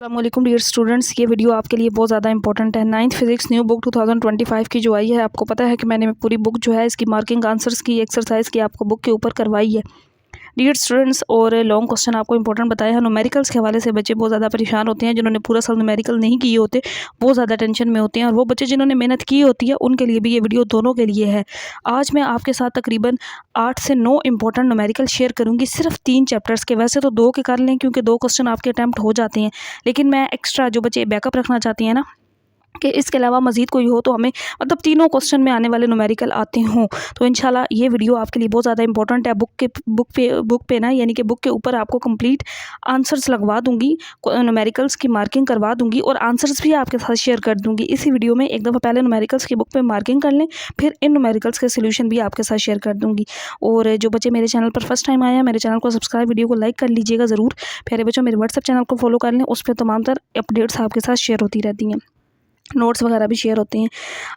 अस्सलामुअलैकुम dear students, ये video आपके लिए बहुत ज़्यादा इंपॉर्टेंट है। 9th फिजिक्स न्यू बुक 2025 की जो आई है, आपको पता है कि मैंने पूरी बुक जो है इसकी मार्किंग आंसर्स की एक्सरसाइज की आपको बुक के ऊपर करवाई है डियर स्टूडेंट्स। और लॉन्ग क्वेश्चन आपको इंपॉर्टेंट बताया है। न्यूमेरिकल्स के हवाले से बच्चे बहुत ज़्यादा परेशान होते हैं। जिन्होंने पूरा साल न्यूमेरिकल नहीं किए होते बहुत ज़्यादा टेंशन में होते हैं, और वो बच्चे जिन्होंने मेहनत की होती है उनके लिए भी ये वीडियो दोनों के लिए है। आज मैं आपके साथ तकरीबन 8 से 9 इंपॉर्टेंट न्यूमेरिकल शेयर करूंगी, सिर्फ 3 चैप्टर्स के। वैसे तो 2 के कर लें क्योंकि 2 क्वेश्चन आपके अटैम्प्ट हो जाते हैं, लेकिन मैं एक्स्ट्रा जो बच्चे बैकअप रखना चाहती हैं ना कि इसके अलावा मज़ीद कोई हो तो हमें मतलब तीनों क्वेश्चन में आने वाले न्यूमेरिकल आते हों, तो इंशाल्लाह ये वीडियो आपके लिए बहुत ज़्यादा इंपॉर्टेंट है। बुक पे ना, यानी कि बुक के ऊपर आपको कंप्लीट आंसर्स लगवा दूंगी, न्यूमेरिकल्स की मार्किंग करवा दूंगी और आंसर्स भी आपके साथ शेयर कर दूंगी इसी वीडियो में। एक दफ़ा पहले न्यूमेरिकल्स की बुक पे मार्किंग कर लें, फिर इन न्यूमेरिकल्स के सोल्यूशन भी आपके साथ शेयर कर दूंगी। और जो बच्चे मेरे चैनल पर फर्स्ट टाइम आए हैं, मेरे चैनल को सब्सक्राइब, वीडियो को लाइक कर लीजिएगा ज़रूर। प्यारे बच्चों, मेरे व्हाट्सएप चैनल को फॉलो कर लें, उस पर तमाम तर अपडेट्स आपके साथ शेयर होती रहती हैं, नोट्स वगैरह भी शेयर होते हैं।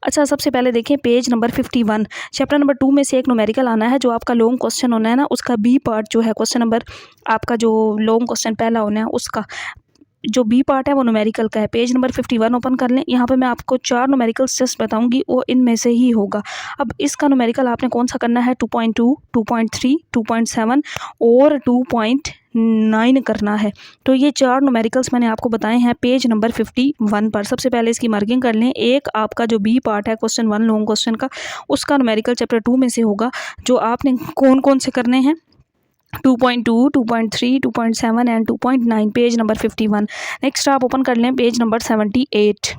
अच्छा, सबसे पहले देखें पेज नंबर 51, चैप्टर नंबर 2 में से एक न्यूमेरिकल आना है। जो आपका लॉन्ग क्वेश्चन होना है ना, उसका बी पार्ट जो है, क्वेश्चन नंबर आपका जो लॉन्ग क्वेश्चन पहला होना है उसका जो बी पार्ट है वो न्यूमेरिकल का है। पेज नंबर 51 ओपन कर लें। यहाँ पे मैं आपको 4 न्यूमेरिकल्स जस्ट बताऊंगी, वो इनमें से ही होगा। अब इसका न्यूमेरिकल आपने कौन सा करना है, 2.2, 2.3, 2.7 और 2.9 करना है। तो ये 4 न्यूमेरिकल्स मैंने आपको बताए हैं पेज नंबर 51 पर। सबसे पहले इसकी मार्किंग कर लें। एक आपका जो बी पार्ट है क्वेश्चन 1 लॉन्ग क्वेश्चन का, उसका न्यूमेरिकल चैप्टर 2 में से होगा। जो आपने कौन कौन से करने हैं, 2.2, 2.3, 2.7 एंड 2.9, पेज नंबर 51। नेक्स्ट आप ओपन कर लें पेज नंबर 78।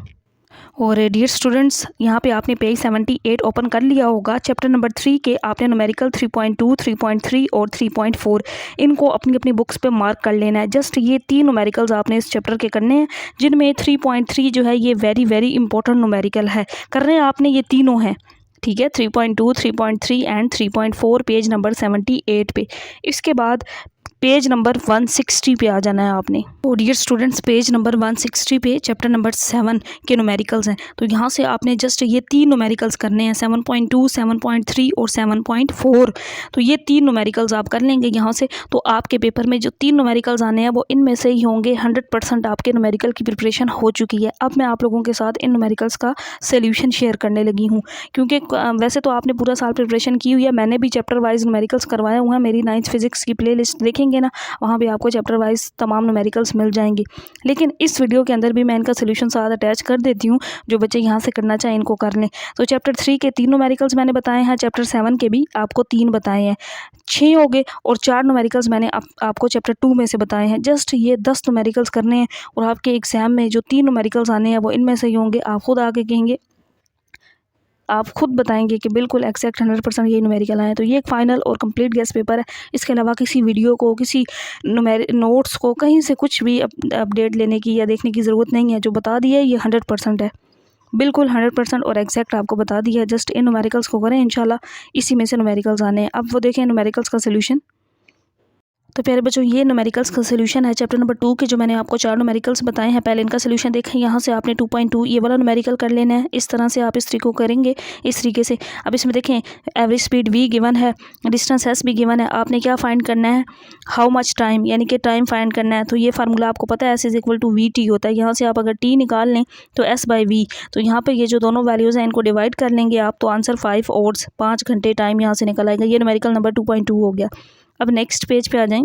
और डियर स्टूडेंट्स, यहाँ पे आपने पेज 78 ओपन कर लिया होगा। चैप्टर नंबर 3 के आपने न्यूमेरिकल 3.2, 3.3 और 3.4 इनको अपनी अपनी बुक्स पे मार्क कर लेना है। जस्ट ये 3 न्यूमेरिकल्स आपने इस चैप्टर के करने हैं, जिनमें 3.3 जो है ये वेरी वेरी इंपॉर्टेंट न्यूमेरिकल है। करने आपने ये तीनों हैं, ठीक है, 3.2, 3.3 एंड 3.4, पेज नंबर 78 पे। इसके बाद पेज नंबर 160 पे आ जाना है आपने। तो डियर स्टूडेंट्स, पेज नंबर 160 पे चैप्टर नंबर 7 के न्यूमेरिकल्स हैं। तो यहाँ से आपने जस्ट ये 3 न्यूमेरिकल्स करने हैं, 7.2, 7.3 और 7.4। तो ये 3 न्यूमेरिकल्स आप कर लेंगे यहाँ से, तो आपके पेपर में जो 3 न्यूमेरिकल्स आने हैं वो इनमें से ही होंगे। 100% आपके न्यूमेरिकल की प्रिपरेशन हो चुकी है। अब मैं आप लोगों के साथ इन न्यूमेरिकल्स का सोल्यूशन शेयर करने लगी हूँ, क्योंकि वैसे तो आपने पूरा साल प्रिपरेशन की हुई है। मैंने भी चैप्टर वाइज न्यूमेरिकल्स करवाए हुए हैं। मेरी 9th फिजिक्स की प्ले लिस्ट देखेंगे ना, वहाँ भी आपको चैप्टर वाइज तमाम न्यूमेरिकल्स मिल जाएंगे। लेकिन इस वीडियो के अंदर भी मैं इनका सोल्यूशन साथ अटैच कर देती हूँ, जो बच्चे यहाँ से करना चाहें इनको कर लें। तो चैप्टर 3 के 3 न्यूमेरिकल्स मैंने बताए हैं, चैप्टर 7 के भी आपको 3 बताए हैं, 6 हो गए। और 4 न्यूमेरिकल्स मैंने आपको चैप्टर 2 में से बताए हैं। जस्ट ये 10 न्यूमेरिकल्स करने हैं, और आपके एग्जाम में जो 3 न्यूमेरिकल्स आने हैं वो इनमें से ही होंगे। आप खुद आके कहेंगे, आप खुद बताएंगे कि बिल्कुल एक्जैक्ट 100% ये न्यूमेरिकल आए। तो ये एक फाइनल और कंप्लीट गेस्ट पेपर है। इसके अलावा किसी वीडियो को, किसी नोट्स को, कहीं से कुछ भी अपडेट लेने की या देखने की ज़रूरत नहीं है। जो बता दिया है ये 100% है, बिल्कुल 100% और एग्जैक्ट आपको बता दिया है। जस्ट इन न्यूमेरिकल्स को करें, इंशाल्लाह इसी में से न्यूमेरिकल्स आने हैं। अब वो देखें न्यूमेरिकल्स का सोल्यूशन। तो प्यारे बच्चों, ये न्यूमेरिकल्स का सोल्यूशन है चैप्टर नंबर 2 के, जो मैंने आपको 4 न्यूमेरिकल्स बताए हैं। पहले इनका सोल्यूशन देखें। यहाँ से आपने 2.2 ये वाला न्यूमेरिकल कर लेना है। इस तरह से आप इस तरीके को करेंगे, इस तरीके से। अब इसमें देखें एवरेज स्पीड v गिवन है, डिस्टेंस s भी गिवन है। आपने क्या फाइंड करना है, हाउ मच टाइम, यानी कि टाइम फाइंड करना है। तो ये फार्मूला आपको पता है, s = vt होता है। यहाँ से आप अगर t निकाल लें तो s/v। तो यहाँ पर ये जो दोनों वैल्यूज़ हैं इनको डिवाइड कर लेंगे आप, तो आंसर 5 आवर्स 5 घंटे टाइम यहाँ से निकल आएगा। ये न्यूमेरिकल नंबर 2.2 हो गया। अब नेक्स्ट पेज पे आ जाएँ,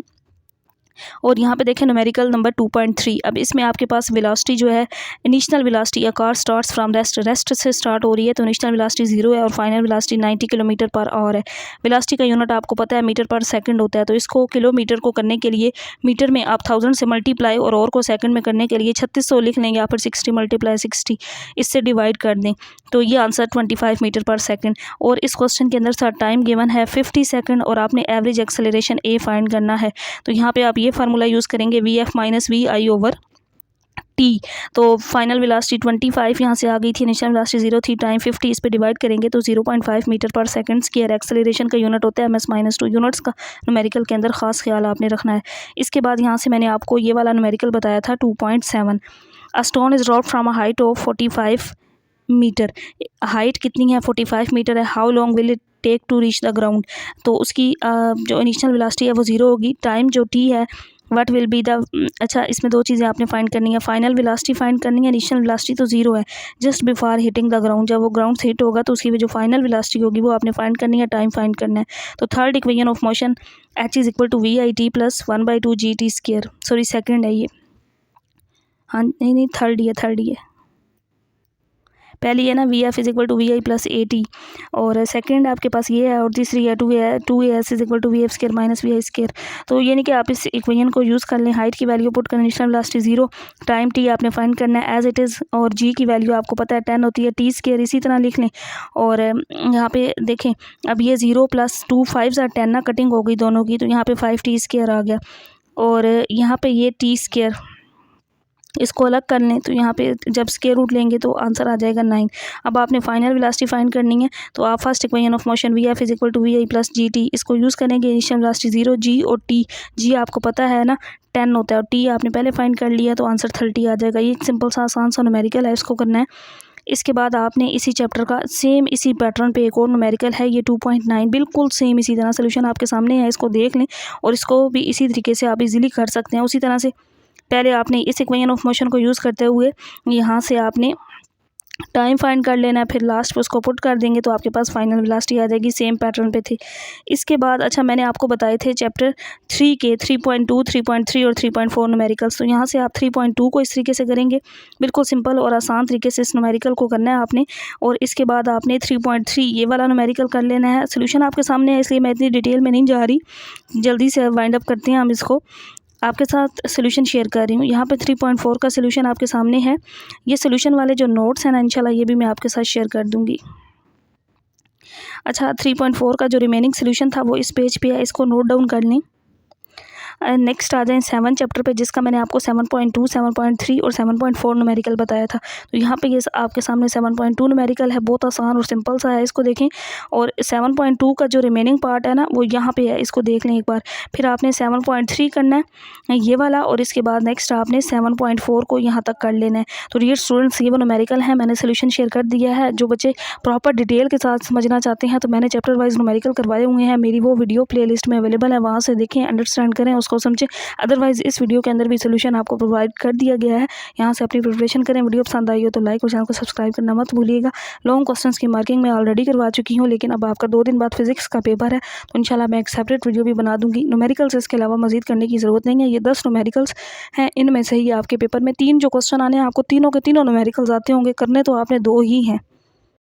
और यहाँ पे देखें न्यूमेरिकल नंबर 2.3। अब इसमें आपके पास वेलोसिटी जो है, initial velocity, a car starts from rest से स्टार्ट हो रही है, तो इनिशियल वेलोसिटी 0 है और फाइनल वेलोसिटी 90 km/h है। वेलोसिटी का यूनिट आपको पता है मीटर पर सेकंड होता है। तो इसको किलोमीटर को करने के लिए मीटर में आप 1000 से मल्टीप्लाई, और को सेकंड में करने के लिए 3600 लिख लेंगे, या फिर 60 × 60 इससे डिवाइड कर दें, तो ये आंसर 25 मीटर पर सेकंड। और इस क्वेश्चन के अंदर सर टाइम गिवन है 50 सेकंड, और आपने एवरेज एक्सेलरेशन a फाइंड करना है। तो यहाँ पे आप ये फार्मूला यूज़ करेंगे, vf - vi/t। तो फाइनल वेलोसिटी 25 यहाँ से आ गई थी, इनिशियल वेलोसिटी 0 थी, टाइम 50, इस पे डिवाइड करेंगे तो 0.5 मीटर पर सेकंड स्क्वायर। एक्सेलरेशन का यूनिट होता है ms - 2। यूनिट्स का न्यूमेरिकल के अंदर खास ख्याल आपने रखना है। इसके बाद यहाँ से मैंने आपको ये वाला न्यूमेरिकल बताया था 2.7। A stone is dropped from a height of 45 metre. Height कितनी है, 45 मीटर है। How long will it take to reach the ground. तो उसकी जो इनिशियल वेलोसिटी है वो 0 होगी। टाइम जो t है व्हाट विल बी द अच्छा, इसमें दो चीज़ें आपने फाइंड करनी है, फाइनल वेलोसिटी फाइंड करनी है, इनिशियल वेलोसिटी तो जीरो है, just before hitting the ground, जब वो ग्राउंड से हिट होगा तो उसकी जो फाइनल वेलोसिटी होगी वो आपने फाइंड करनी है, टाइम फाइंड करना है। तो third equation of motion h is equal to VIT plus 1/2 GT square, sorry second है ये, हाँ नहीं थर्ड ही है, पहली है ना VF is equal to VI plus AT, और सेकंड आपके पास ये है, और तीसरी है 2AS is equal to VF square minus VI square. तो ये नहीं कि आप इस इक्वेशन को यूज़ कर लें, हाइट की वैल्यू पुट करना, इनिशियल वेलोसिटी 0, टाइम t आपने फाइंड करना है एज इट इज़, और g की वैल्यू आपको पता है 10 होती है, t स्क्वायर इसी तरह लिख लें। और यहाँ पे देखें, अब ये 0 + 2 5 10 ना, कटिंग हो गई दोनों की, तो यहाँ पे 5t स्क्वायर आ गया, और यहाँ पे ये t स्क्वायर, इसको अलग कर लें तो यहाँ पे जब स्क्वायर रूट लेंगे तो आंसर आ जाएगा 9। अब आपने फाइनल वेलोसिटी फाइंड करनी है, तो आप first equation of motion VF is equal to VI plus GT, इसको यूज़ करेंगे, इनिशियल वेलोसिटी 0, G और T, G आपको पता है ना 10 होता है, और T आपने पहले फाइंड कर लिया तो आंसर 30 आ जाएगा। ये एक सिंपल सा आसान सा न्यूमेरिकल है, इसको करना है। इसके बाद आपने इसी चैप्टर का सेम इसी पैटर्न पे एक और न्यूमेरिकल है, ये 2.9, बिल्कुल सेम इसी तरह सोल्यूशन आपके सामने है, इसको देख लें, और इसको भी इसी तरीके से आप इजीली कर सकते हैं। उसी तरह से पहले आपने इस इक्वेशन ऑफ मोशन को यूज़ करते हुए यहाँ से आपने टाइम फाइंड कर लेना है, फिर लास्ट पे उसको पुट कर देंगे तो आपके पास फाइनल वेलोसिटी आ जाएगी, सेम पैटर्न पे थी। इसके बाद अच्छा, मैंने आपको बताए थे चैप्टर 3 के 3.2, 3.3 और 3.4 न्यूमेरिकल्स, तो यहाँ से आप 3.2 को इस तरीके से करेंगे, बिल्कुल सिंपल और आसान तरीके से इस न्यूमेरिकल को करना है आपने, और इसके बाद आपने 3.3 ये वाला न्यूमेरिकल कर लेना है। सोल्यूशन आपके सामने है, इसलिए मैं इतनी डिटेल में नहीं जा रही, जल्दी से वाइंड अप करते हैं हम इसको, आपके साथ सोल्यूशन शेयर कर रही हूँ। यहाँ पे 3.4 का सोल्यूशन आपके सामने है, ये सोल्यूशन वाले जो नोट्स हैं ना इंशाल्लाह ये भी मैं आपके साथ शेयर कर दूँगी। अच्छा, 3.4 का जो रिमेनिंग सोल्यूशन था वो इस पेज पे है, इसको नोट डाउन कर लें। नेक्स्ट आ जाएँ 7 चैप्टर पे, जिसका मैंने आपको 7.2, 7.3 और 7.4 न्यूमेरिकल बताया था। तो यहाँ पे ये आपके सामने 7.2 न्यूमेरिकल है, बहुत आसान और सिंपल सा है, इसको देखें। और 7.2 का जो रिमेनिंग पार्ट है ना वो यहाँ पे है, इसको देख लें एक बार। फिर आपने 7.3 करना है ये वाला, और इसके बाद नेक्स्ट आपने 7.4 को यहाँ तक कर लेना है। तो डियर स्टूडेंट्स, ये वो न्यूमेरिकल है, मैंने सोल्यूशन शेयर कर दिया है। जो बच्चे प्रॉपर डिटेल के साथ समझना चाहते हैं तो मैंने चैप्टर वाइज न्यूमेरिकल करवाए हुए हैं, मेरी वो वीडियो प्ले लिस्ट में अवेलेबल है, वहाँ से देखें, अंडरस्टैंड करें, उसको समझें। अदरवाइज इस वीडियो के अंदर भी सोल्यूशन आपको प्रोवाइड कर दिया गया है, यहाँ से अपनी प्रिपरेशन करें। वीडियो पसंद आई हो तो लाइक और चैनल को सब्सक्राइब करना मत भूलिएगा। लॉन्ग क्वेश्चंस की मार्किंग मैं ऑलरेडी करवा चुकी हूँ, लेकिन अब आपका 2 दिन बाद फिजिक्स का पेपर है, तो इंशाल्लाह मैं एक सेपरेट वीडियो भी बना दूँगी। न्यूमेरिकल्स इसके अलावा मजीद करने की ज़रूरत नहीं है, ये 10 न्यूमेरिकल्स हैं, इनमें से ही आपके पेपर में 3 जो क्वेश्चन आने हैं, आपको तीनों के तीनों न्यूमेरिकल्स आते होंगे, करने तो आपने 2 ही हैं।